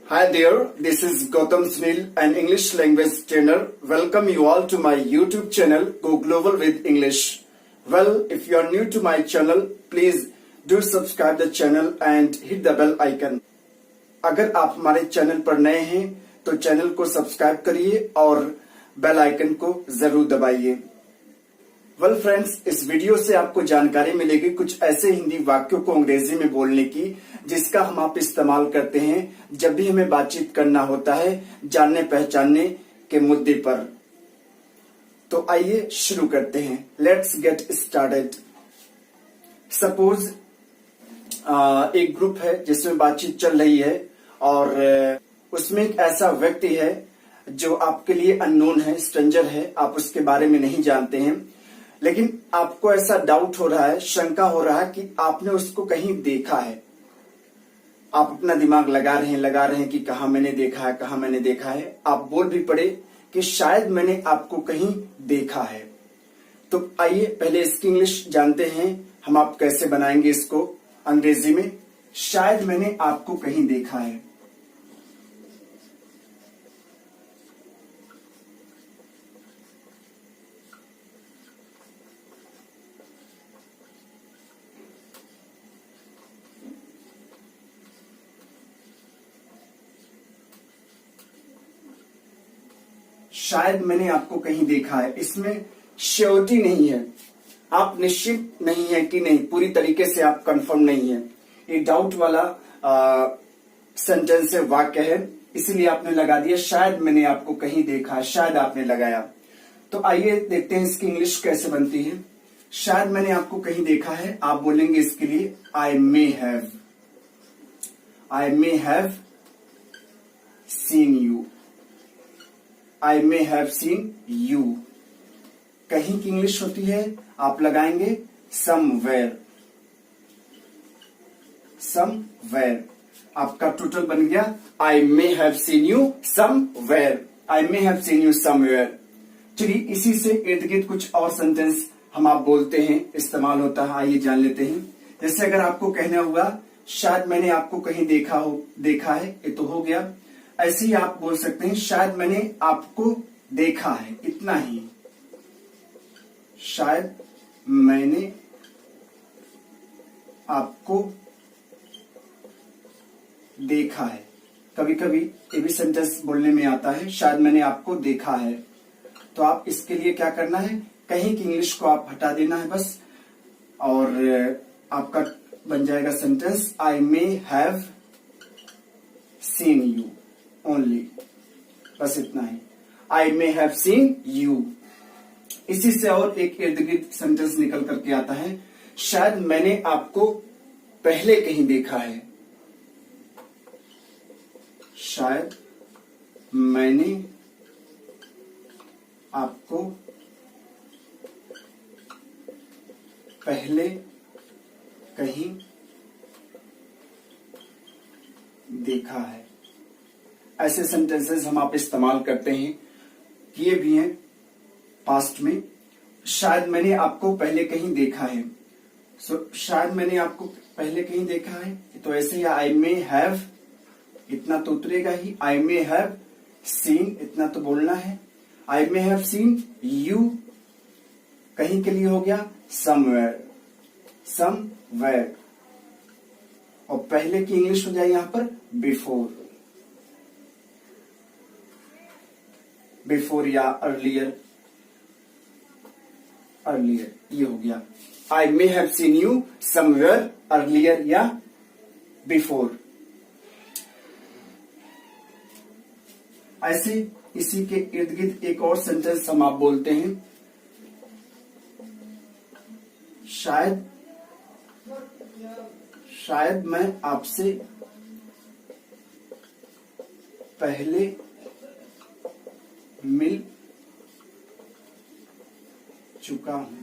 Hi there, this is Gautam Sunil, an English language trainer. Welcome you all to my YouTube channel, Go Global with English. Well, if you are new to my channel, please do subscribe the channel and hit the bell icon. अगर आप हमारे channel पर नए हैं तो channel को subscribe करिए और बेल आइकन को जरूर दबाइए। वेल फ्रेंड्स, इस वीडियो से आपको जानकारी मिलेगी कुछ ऐसे हिंदी वाक्यों को अंग्रेजी में बोलने की जिसका हम आप इस्तेमाल करते हैं जब भी हमें बातचीत करना होता है जानने पहचानने के मुद्दे पर। तो आइए शुरू करते हैं। Let's get started. सपोज एक ग्रुप है जिसमें बातचीत चल रही है और उसमें एक ऐसा व्यक्ति है जो आपके लिए अननोन है, स्ट्रेंजर है, आप उसके बारे में नहीं जानते हैं, लेकिन आपको ऐसा डाउट हो रहा है, शंका हो रहा है कि आपने उसको कहीं देखा है। आप अपना दिमाग लगा रहे हैं कि कहाँ मैंने देखा है। आप बोल भी पड़े कि शायद मैंने आपको कहीं देखा है। तो आइए पहले इसकी इंग्लिश जानते हैं, हम आप कैसे बनाएंगे इसको अंग्रेजी में। शायद मैंने आपको कहीं देखा है। शायद मैंने आपको कहीं देखा है, इसमें श्योरिटी नहीं है, आप निश्चित नहीं है कि नहीं, पूरी तरीके से आप कंफर्म नहीं है। ये डाउट वाला सेंटेंस है, वाक्य है, इसीलिए आपने लगा दिया शायद मैंने आपको कहीं देखा है, शायद आपने लगाया। तो आइए देखते हैं इसकी इंग्लिश कैसे बनती है। शायद मैंने आपको कहीं देखा है, आप बोलेंगे इसके लिए I may have seen you. I may have seen you। कहीं की इंग्लिश होती है, आप लगाएंगे somewhere। आपका टोटल बन गया I may have seen you somewhere। I may have seen you somewhere। चलिए इसी से इर्द गिर्द कुछ और सेंटेंस हम आप बोलते हैं, इस्तेमाल होता है, आइए जान लेते हैं। जैसे अगर आपको कहना हुआ शायद मैंने आपको कहीं देखा है, ये तो हो गया। ऐसे ही आप बोल सकते हैं शायद मैंने आपको देखा है, इतना ही। शायद मैंने आपको देखा है। कभी कभी ये भी सेंटेंस बोलने में आता है, शायद मैंने आपको देखा है। तो आप इसके लिए क्या करना है, कहीं की इंग्लिश को आप हटा देना है बस, और आपका बन जाएगा sentence I may have seen you only. बस इतना ही, आई मे हैव सीन यू। इसी से और एक इर्द गिर्द सेंटेंस निकल करके आता है, शायद मैंने आपको पहले कहीं देखा है। शायद मैंने आपको पहले कहीं देखा है। ऐसे सेंटेंसेस हम आप इस्तेमाल करते हैं, किए भी हैं पास्ट में। शायद मैंने आपको पहले कहीं देखा है। शायद मैंने आपको पहले कहीं देखा है, तो ऐसे ही आई मे हैव, इतना तो उतरेगा ही। आई मे हैव सीन, इतना तो बोलना है। आई मे हैव सीन यू, कहीं के लिए हो गया समवेयर। और पहले की इंग्लिश हो जाए यहां पर बिफोर या अर्लियर, ये हो गया। I may have seen you somewhere earlier या बिफोर। ऐसे इसी के इर्द गिर्द एक और सेंटेंस हम आप बोलते हैं, शायद मैं आपसे पहले मिल चुका हूं।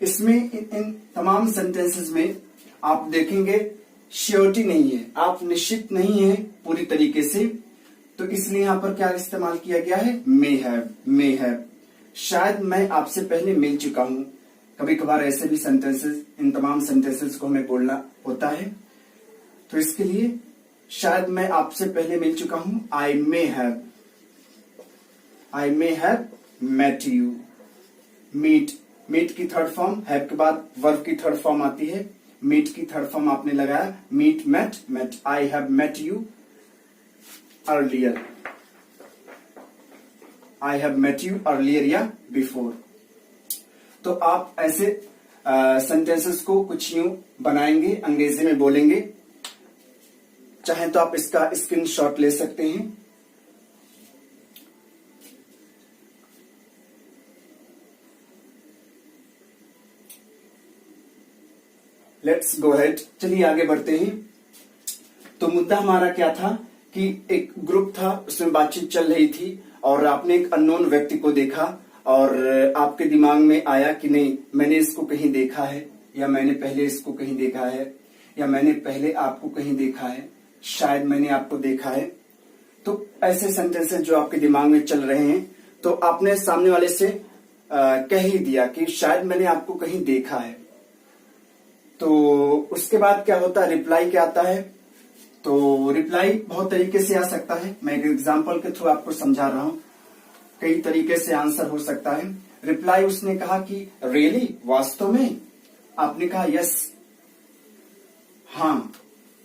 इसमें इन तमाम सेंटेंसेस में आप देखेंगे श्योरिटी नहीं है, आप निश्चित नहीं है पूरी तरीके से, तो इसलिए यहां पर क्या इस्तेमाल किया गया है, मे हैव। शायद मैं आपसे पहले मिल चुका हूं। कभी कभार ऐसे भी सेंटेंसेस, इन तमाम सेंटेंसेस को हमें बोलना होता है। तो इसके लिए शायद मैं आपसे पहले मिल चुका हूं, I may have met you. Meet की थर्ड फॉर्म, हैव के बाद वर्ब की थर्ड फॉर्म आती है, मीट की थर्ड फॉर्म आपने लगाया, meet met, I have met you earlier, I have met you earlier या बिफोर। तो आप ऐसे सेंटेंसेस को कुछ यूं बनाएंगे, अंग्रेजी में बोलेंगे। चाहे तो आप इसका स्क्रीनशॉट ले सकते हैं। लेट्स गो हेड, चलिए आगे बढ़ते हैं। तो मुद्दा हमारा क्या था कि एक ग्रुप था, उसमें बातचीत चल रही थी और आपने एक अननोन व्यक्ति को देखा और आपके दिमाग में आया कि नहीं, मैंने इसको कहीं देखा है, या मैंने पहले इसको कहीं देखा है, या मैंने पहले आपको कहीं देखा है, शायद मैंने आपको देखा है। तो ऐसे सेंटेंसेस जो आपके दिमाग में चल रहे हैं, तो आपने सामने वाले से कह ही दिया कि शायद मैंने आपको कहीं देखा है। तो उसके बाद क्या होता है, रिप्लाई क्या आता है। तो रिप्लाई बहुत तरीके से आ सकता है, मैं एक एग्जांपल के थ्रू आपको समझा रहा हूं, कई तरीके से आंसर हो सकता है। रिप्लाई उसने कहा कि रियली, वास्तव में। आपने कहा यस, हाँ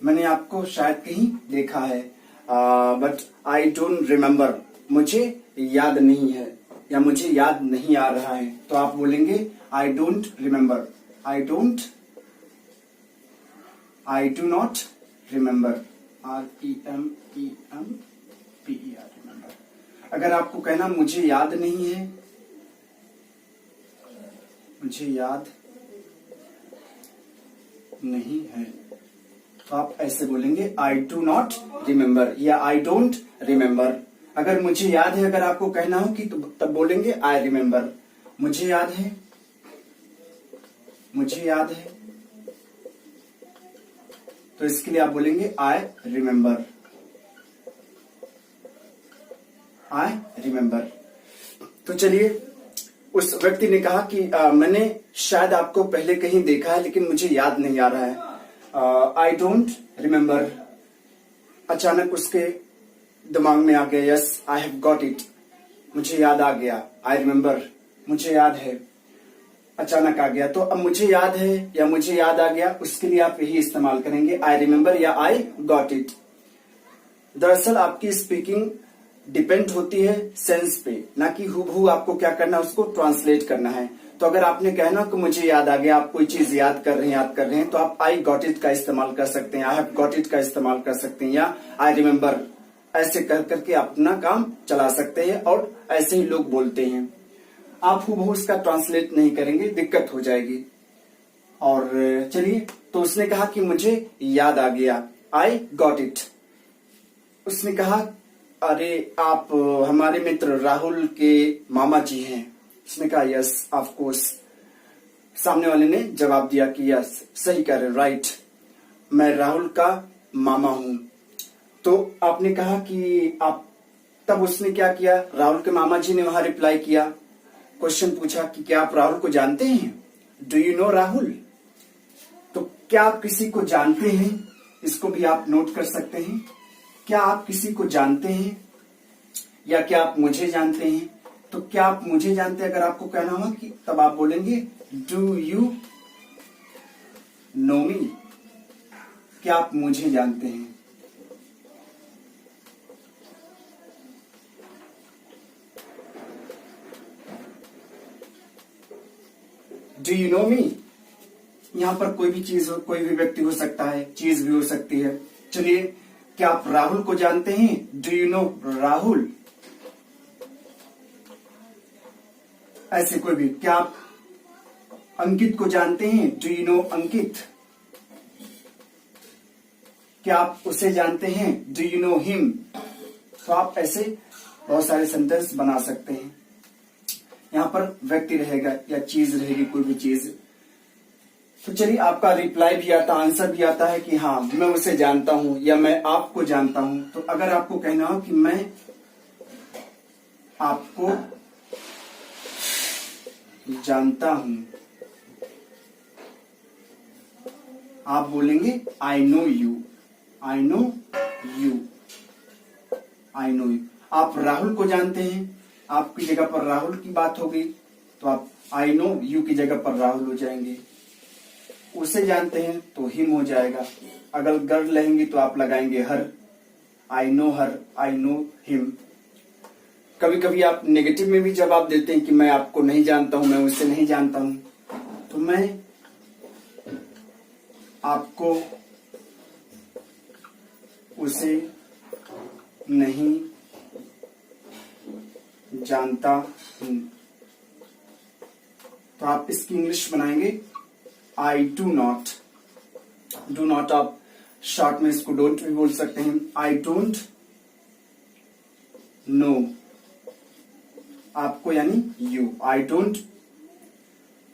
मैंने आपको शायद कहीं देखा है, बट आई डोंट रिमेम्बर, मुझे याद नहीं है या मुझे याद नहीं आ रहा है। तो आप बोलेंगे I don't remember, I do not remember, REMEMPER, remember. अगर आपको कहना मुझे याद नहीं है, मुझे याद नहीं है, तो आप ऐसे बोलेंगे आई डू नॉट रिमेम्बर या आई डोंट रिमेम्बर। अगर मुझे याद है अगर आपको कहना हो कि तब बोलेंगे आई रिमेम्बर, मुझे याद है, मुझे याद है। तो इसके लिए आप बोलेंगे आई रिमेम्बर, आई रिमेम्बर। तो चलिए, उस व्यक्ति ने कहा कि मैंने शायद आपको पहले कहीं देखा है लेकिन मुझे याद नहीं आ रहा है, आई डोंट रिमेम्बर। अचानक उसके दिमाग में आ गया, yes I have got it, मुझे याद आ गया, आई रिमेम्बर, मुझे याद है, अचानक आ गया। तो अब मुझे याद है या मुझे याद आ गया, उसके लिए आप यही इस्तेमाल करेंगे, आई रिमेम्बर या आई गॉट इट। दरअसल आपकी स्पीकिंग डिपेंड होती है सेंस पे, ना कि हूबहू आपको क्या करना है, उसको ट्रांसलेट करना है। तो अगर आपने कहना कि मुझे याद आ गया, आप कोई चीज याद कर रहे हैं, तो आप आई गॉट इट का इस्तेमाल कर सकते हैं, आई हैव गॉट इट का इस्तेमाल कर सकते हैं, या आई रिमेम्बर, ऐसे कर करके अपना काम चला सकते हैं। और ऐसे ही लोग बोलते हैं, आप हूबहू इसका ट्रांसलेट नहीं करेंगे, दिक्कत हो जाएगी। और चलिए, तो उसने कहा कि मुझे याद आ गया, आई गॉट इट। उसने कहा अरे आप हमारे मित्र राहुल के मामा जी हैं। उसने कहा यस ऑफ कोर्स। सामने वाले ने जवाब दिया कि यस, सही कह रहे, राइट, मैं राहुल का मामा हूं। तो आपने कहा कि आप, तब उसने क्या किया, राहुल के मामा जी ने वहां रिप्लाई किया, क्वेश्चन पूछा कि क्या आप राहुल को जानते हैं, डू यू नो राहुल। तो क्या आप किसी को जानते हैं, इसको भी आप नोट कर सकते हैं, क्या आप किसी को जानते हैं या क्या आप मुझे जानते हैं। तो क्या आप मुझे जानते हैं अगर आपको कहना हो कि, तब आप बोलेंगे डू यू नो मी, क्या आप मुझे जानते हैं। डू यू नो मी, यहां पर कोई भी चीज हो, कोई भी व्यक्ति हो सकता है, चीज भी हो सकती है। चलिए, क्या आप राहुल को जानते हैं, डू यू नो राहुल। ऐसे कोई भी, क्या आप अंकित को जानते हैं, डू यू नो अंकित। क्या आप उसे जानते हैं, डू यू नो हिम। तो आप ऐसे बहुत सारे सेंटेंस बना सकते हैं। यहां पर व्यक्ति रहेगा या चीज रहेगी, कोई भी चीज। तो चलिए, आपका रिप्लाई भी आता, आंसर भी आता है कि हाँ मैं उसे जानता हूं या मैं आपको जानता हूं। तो अगर आपको कहना हो कि मैं आपको जानता हूं, आप बोलेंगे I know you, I know you, I know you. आप राहुल को जानते हैं, आपकी जगह पर राहुल की बात हो गई तो आप आई नो यू की जगह पर राहुल हो जाएंगे। उसे जानते हैं तो हिम हो जाएगा। अगर गर्ल रहेंगी तो आप लगाएंगे her, I know her, I know him. कभी कभी आप नेगेटिव में भी जवाब देते हैं कि मैं आपको नहीं जानता हूं, मैं उसे नहीं जानता हूं, तो मैं आपको उसे नहीं जानता हूं, तो आप इसकी इंग्लिश बनाएंगे I do not. Do not आप शॉर्ट में इसको डोंट भी बोल सकते हैं। आई डोंट नो, आपको यानी you, I don't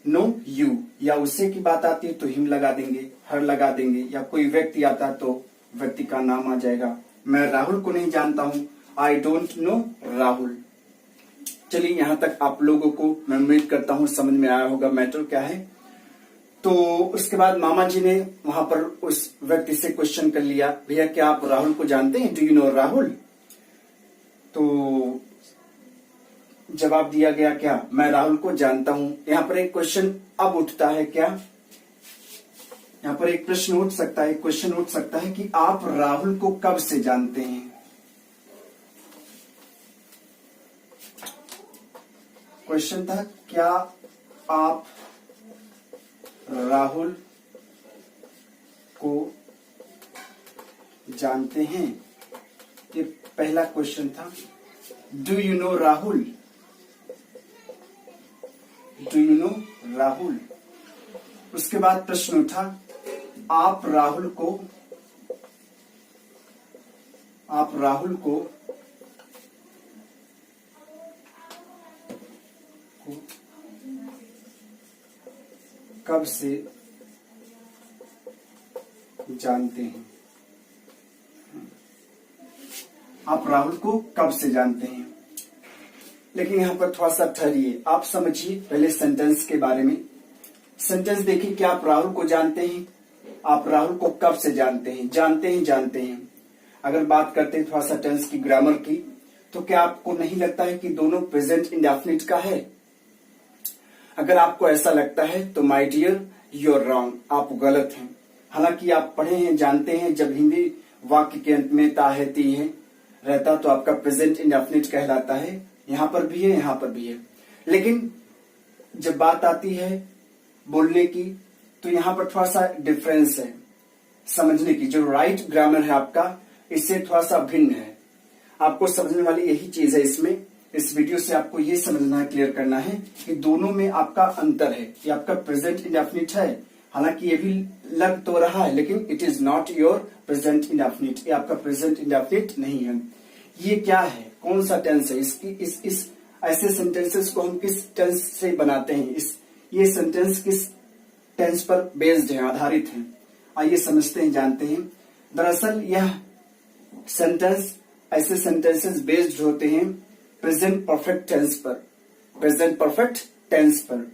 know you. या उसे की बात आती है तो हिम लगा देंगे, हर लगा देंगे, या कोई व्यक्ति आता है तो व्यक्ति का नाम आ जाएगा। मैं राहुल को नहीं जानता हूं, आई डोंट नो राहुल। चलिए यहां तक आप लोगों को मैं उम्मीद करता हूं समझ में आया होगा मैटर क्या है। तो उसके बाद मामा जी ने वहां पर उस व्यक्ति से क्वेश्चन कर लिया, भैया क्या आप राहुल को जानते हैं, डू यू नो राहुल? तो जवाब दिया गया क्या, मैं राहुल को जानता हूं। यहां पर एक क्वेश्चन अब उठता है क्या, यहां पर एक प्रश्न उठ सकता है, क्वेश्चन उठ सकता है कि आप राहुल को कब से जानते हैं। क्वेश्चन था क्या आप राहुल को जानते हैं, ये पहला क्वेश्चन था। Do you know Rahul, do you know Rahul. उसके बाद प्रश्न उठा आप राहुल को कब से जानते हैं, आप राहुल को कब से जानते हैं। लेकिन यहां पर थोड़ा सा ठहरिए, आप समझिए पहले सेंटेंस के बारे में। सेंटेंस देखिए कि आप राहुल को जानते हैं, आप राहुल को कब से जानते हैं, जानते हैं। अगर बात करते हैं थोड़ा सा टेंस की, ग्रामर की, तो क्या आपको नहीं लगता है कि दोनों प्रेजेंट इंडेफिनिट का है? अगर आपको ऐसा लगता है तो my dear you are wrong, आप गलत हैं। हालांकि आप पढ़े हैं, जानते हैं, जब हिंदी वाक्य के अंत में ता है, ती है रहता तो आपका प्रेजेंट इंडेफिनिट कहलाता है। यहां पर भी है, यहां पर भी है। लेकिन जब बात आती है बोलने की तो यहां पर थोड़ा सा डिफरेंस है समझने की। जो राइट ग्रामर है आपका, इससे थोड़ा सा भिन्न है। आपको समझने वाली यही चीज है इसमें। इस वीडियो से आपको ये समझना है, क्लियर करना है कि दोनों में आपका अंतर है। ये आपका प्रेजेंट इंडेफिनिट है, हालांकि ये भी लग तो रहा है, लेकिन it is not your present indefinite. ये आपका प्रेजेंट इंडेफिनिट नहीं है। ये क्या है, कौन सा टेंस है, इसकी इस ऐसे सेंटेंसेस को हम किस टेंस से बनाते हैं, ये सेंटेंस किस टेंस पर बेस्ड है, आधारित है। आइए समझते हैं, जानते हैं। दरअसल यह सेंटेंस, ऐसे सेंटेंसेस बेस्ड होते हैं प्रेजेंट परफेक्ट टेंस पर, प्रेजेंट परफेक्ट टेंस पर।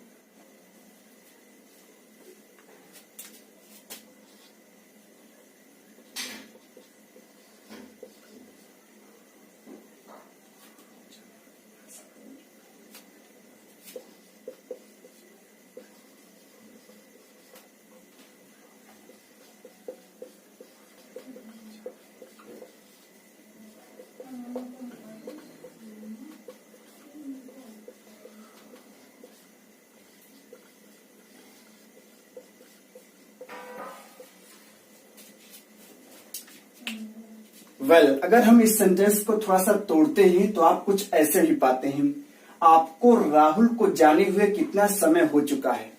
अगर हम इस सेंटेंस को थोड़ा सा तोड़ते हैं तो आप कुछ ऐसे ही पाते हैं, आपको राहुल को जाने हुए कितना समय हो चुका है।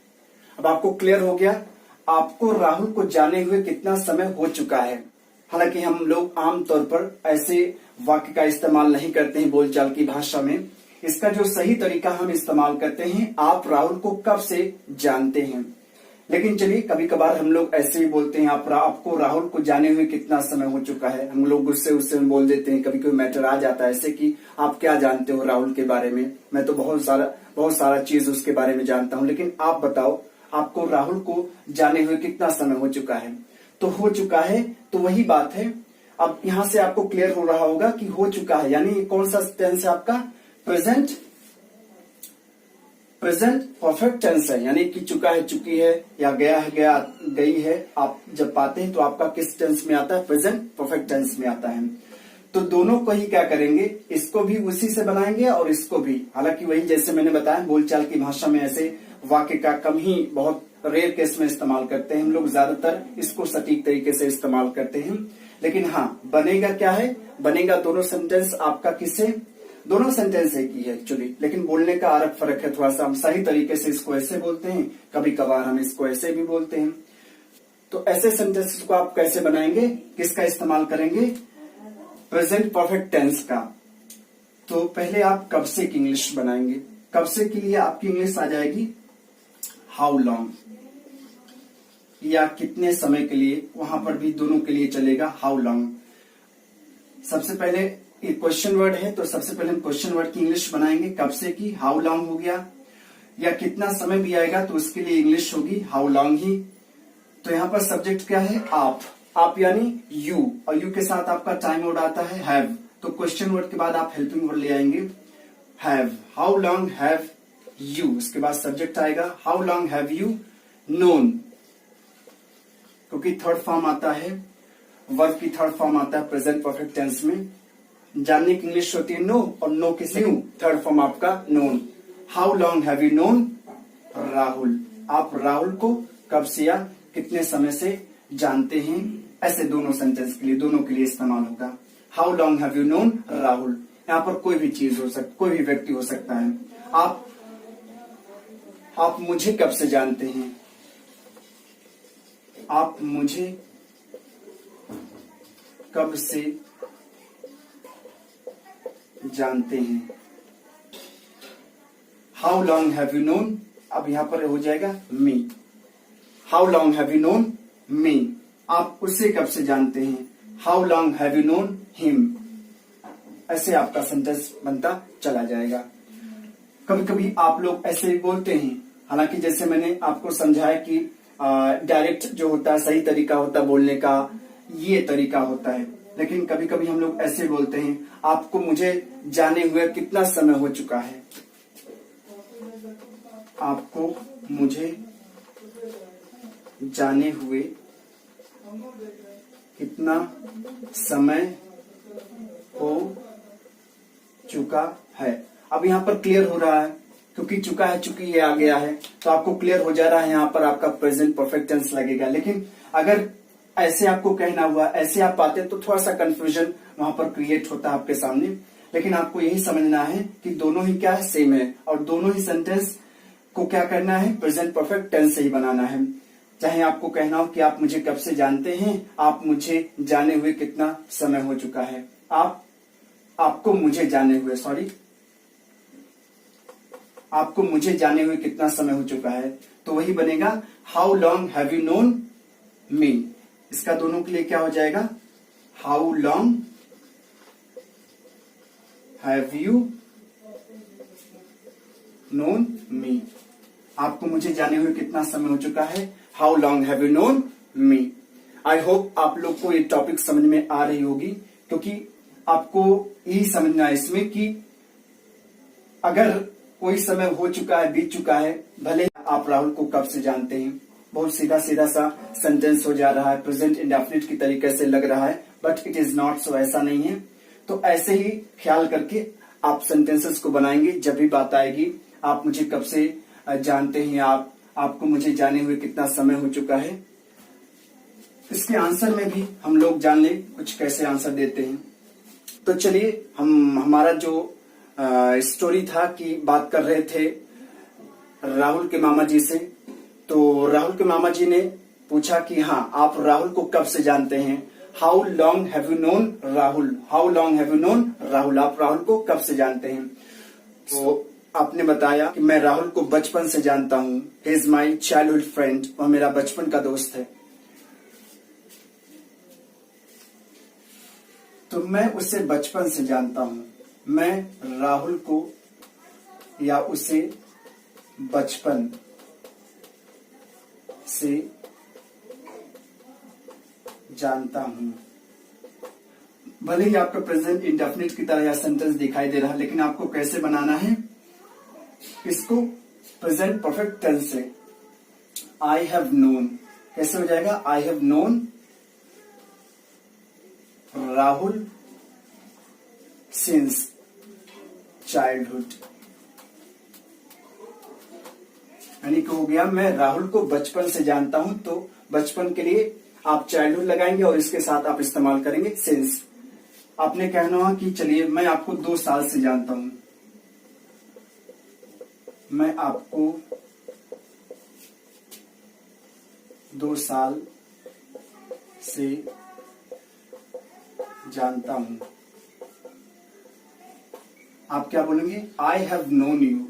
अब आपको क्लियर हो गया, आपको राहुल को जाने हुए कितना समय हो चुका है। हालांकि हम लोग आमतौर पर ऐसे वाक्य का इस्तेमाल नहीं करते हैं बोलचाल की भाषा में। इसका जो सही तरीका हम इस्तेमाल करते हैं, आप राहुल को कब से जानते हैं। लेकिन चलिए कभी कभार हम लोग ऐसे ही बोलते हैं, आपको राहुल को जाने हुए कितना समय हो चुका है। हम लोग गुस्से उससे बोल देते हैं, कभी कोई मैटर आ जाता है ऐसे कि आप क्या जानते हो राहुल के बारे में, मैं तो बहुत सारा चीज उसके बारे में जानता हूं, लेकिन आप बताओ आपको राहुल को जाने हुए कितना समय हो चुका है। तो हो चुका है, तो वही बात है। अब यहां से आपको क्लियर हो रहा होगा कि हो चुका है यानी कौन सा टेंस है आपका, प्रेजेंट परफेक्ट टेंस है, यानी कि चुका है चुकी है, या गया है गया गई है। आप जब पाते हैं तो आपका किस टेंस में आता है, प्रेजेंट परफेक्ट टेंस में आता है। तो दोनों को ही क्या करेंगे, इसको भी उसी से बनाएंगे और इसको भी। हालांकि वही जैसे मैंने बताया, बोलचाल की भाषा में ऐसे वाक्य का कम ही, बहुत रेयर केस में इस्तेमाल करते हैं हम लोग, ज्यादातर इसको सटीक तरीके से इस्तेमाल करते हैं। लेकिन हाँ, बनेगा क्या है, बनेगा दोनों सेंटेंस आपका किससे, दोनों सेंटेंस एक ही है एक्चुअली, लेकिन बोलने का अलग फर्क है थोड़ा सा। हम सही तरीके से इसको ऐसे बोलते हैं, कभी कभार हम इसको ऐसे भी बोलते हैं। तो ऐसे सेंटेंसेस को आप कैसे बनाएंगे, किसका इस्तेमाल करेंगे, प्रेजेंट परफेक्ट टेंस का। तो पहले आप कब से की इंग्लिश बनाएंगे। कब से के लिए आपकी इंग्लिश आ जाएगी हाउ लॉन्ग, या कितने समय के लिए, वहां पर भी दोनों के लिए चलेगा हाउ लॉन्ग। सबसे पहले एक क्वेश्चन वर्ड है, तो सबसे पहले हम क्वेश्चन वर्ड की इंग्लिश बनाएंगे, कब से की हाउ लॉन्ग हो गया, या कितना समय भी आएगा तो उसके लिए इंग्लिश होगी हाउ लॉन्ग ही। तो यहाँ पर सब्जेक्ट क्या है, आप यानी यू, और यू के साथ आपका टाइम वर्ड आता है हैव। तो क्वेश्चन वर्ड के बाद आप हेल्पिंग वर्ड ले आएंगे have, how long have you. उसके बाद सब्जेक्ट आएगा how long have you known, क्योंकि थर्ड फॉर्म आता है, वर्ब की थर्ड फॉर्म आता है प्रेजेंट परफेक्ट टेंस में। जानने की इंग्लिश होती है नो, और नो के न्यू, थर्ड फॉर्म आपका known. How long have you known Rahul, आप राहुल को कब से या कितने समय से जानते हैं। ऐसे दोनों सेंटेंस के लिए, दोनों के लिए इस्तेमाल होगा how long have you known Rahul. यहाँ पर कोई भी चीज हो सकती, कोई भी व्यक्ति हो सकता है। आप मुझे कब से जानते हैं, आप मुझे कब से जानते हैं, how long have you known. अब यहां पर हो जाएगा me, how long have you known me, आप उसे कब से जानते हैं, how long have you known him. ऐसे आपका सेंटेंस बनता चला जाएगा। कभी कभी आप लोग ऐसे भी बोलते हैं, हालांकि जैसे मैंने आपको समझाया कि डायरेक्ट जो होता है, सही तरीका होता है बोलने का, ये तरीका होता है। लेकिन कभी कभी हम लोग ऐसे बोलते हैं, आपको मुझे जाने हुए कितना समय हो चुका है, आपको मुझे जाने हुए कितना समय हो चुका है। अब यहाँ पर क्लियर हो रहा है, क्योंकि चुका है चुकी है आ गया है, तो आपको क्लियर हो जा रहा है, यहाँ पर आपका प्रेजेंट परफेक्ट टेंस लगेगा। लेकिन अगर ऐसे आपको कहना हुआ, ऐसे आप पाते तो थोड़ा सा कंफ्यूजन वहां पर क्रिएट होता है आपके सामने। लेकिन आपको यही समझना है कि दोनों ही क्या है, सेम है, और दोनों ही सेंटेंस को क्या करना है, प्रेजेंट परफेक्ट टेंस से ही बनाना है। चाहे आपको कहना हो कि आप मुझे कब से जानते हैं, आप मुझे जाने हुए कितना समय हो चुका है, आपको मुझे जाने हुए, सॉरी, आपको मुझे जाने हुए कितना समय हो चुका है, तो वही बनेगा how long have you known me. इसका दोनों के लिए क्या हो जाएगा, how long have you known me, आपको मुझे जाने हुए कितना समय हो चुका है, how long have you known me. I hope आप लोग को ये टॉपिक समझ में आ रही होगी, क्योंकि आपको यही समझना है इसमें कि अगर कोई समय हो चुका है, बीत चुका है, भले आप राहुल को कब से जानते हैं, बहुत सीधा सीधा सा सेंटेंस हो जा रहा है, प्रेजेंट इंडेफिनिट की तरीके से लग रहा है, but it is not so, ऐसा नहीं है। तो ऐसे ही ख्याल करके आप सेंटेंसेस को बनाएंगे। जब भी बात आएगी, आप मुझे कब से जानते हैं, आपको मुझे जाने हुए कितना समय हो चुका है, इसके आंसर में भी हम लोग जान ले कुछ कैसे आंसर देते हैं। तो चलिए, हमारा जो स्टोरी था कि बात कर रहे थे राहुल के मामा जी से। तो राहुल के मामा जी ने पूछा कि हाँ, आप राहुल को कब से जानते हैं, how long have you known Rahul, how long have you known Rahul, आप राहुल को कब से जानते हैं। तो आपने बताया कि मैं राहुल को बचपन से जानता हूँ, he is my childhood friend, वह मेरा बचपन का दोस्त है। तो मैं उसे बचपन से जानता हूँ, मैं राहुल को या उसे बचपन से जानता हूं। भले ही आपको प्रेजेंट इंडेफिनिट की तरह यह सेंटेंस दिखाई दे रहा है, लेकिन आपको कैसे बनाना है इसको? प्रेजेंट परफेक्ट टेंस से। आई हैव नोन कैसे हो जाएगा? I have known Rahul since childhood. यानी कि हो गया मैं राहुल को बचपन से जानता हूं, तो बचपन के लिए आप चाइल्डहुड लगाएंगे और इसके साथ आप इस्तेमाल करेंगे सिंस। आपने कहना है कि चलिए मैं आपको 2 साल से जानता हूं। मैं आपको 2 साल से जानता हूं। आप क्या बोलेंगे? I have known you.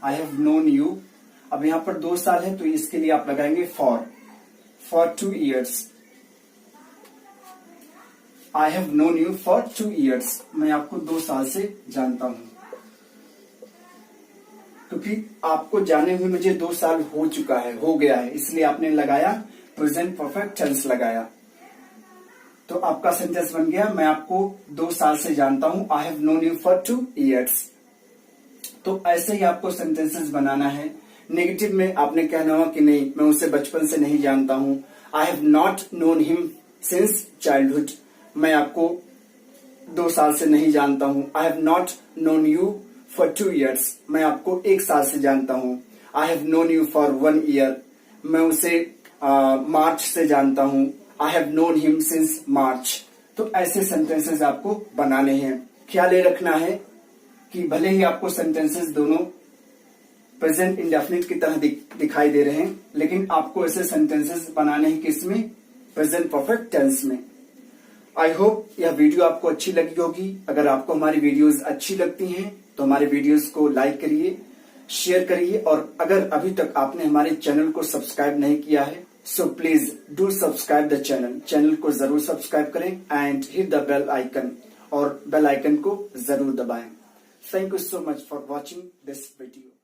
I have known you. अब यहां पर 2 साल है तो इसके लिए आप लगाएंगे for 2 years। I have known you for 2 years। मैं आपको 2 साल से जानता हूं, क्योंकि आपको जाने हुए मुझे 2 साल हो चुका है, हो गया है, इसलिए आपने लगाया प्रेजेंट परफेक्ट टेंस लगाया। तो आपका सेंटेंस बन गया मैं आपको 2 साल से जानता हूं। I have known you for 2 years। तो ऐसे ही आपको सेंटेंसेस बनाना है। नेगेटिव में आपने कहना हो कि नहीं मैं उसे बचपन से नहीं जानता हूं। I have not known him since childhood. मैं आपको 2 साल से नहीं जानता हूं। I have not known you for 2 years। मैं आपको 1 साल से जानता हूं। I have known you for 1 year। मैं उसे मार्च से जानता हूं। I have known him since मार्च। तो ऐसे सेंटेंसेस आपको बनाने हैं। ख्याल ये रखना है कि भले ही आपको सेंटेंसेस दोनों प्रेजेंट इंडेफिनिट की तरह दिखाई दे रहे हैं, लेकिन आपको ऐसे सेंटेंसेस बनाने हैं किसमें? प्रेजेंट परफेक्ट टेंस में। आई होप यह वीडियो आपको अच्छी लगी होगी। अगर आपको हमारी वीडियोस अच्छी लगती हैं तो हमारे वीडियोस को लाइक करिए, शेयर करिए, और अगर अभी तक आपने हमारे चैनल को सब्सक्राइब नहीं किया है so please do subscribe the channel. Channel को जरूर सब्सक्राइब करें and hit the bell icon, और बेल आइकन को जरूर दबाएं। Thank you so much for watching this video.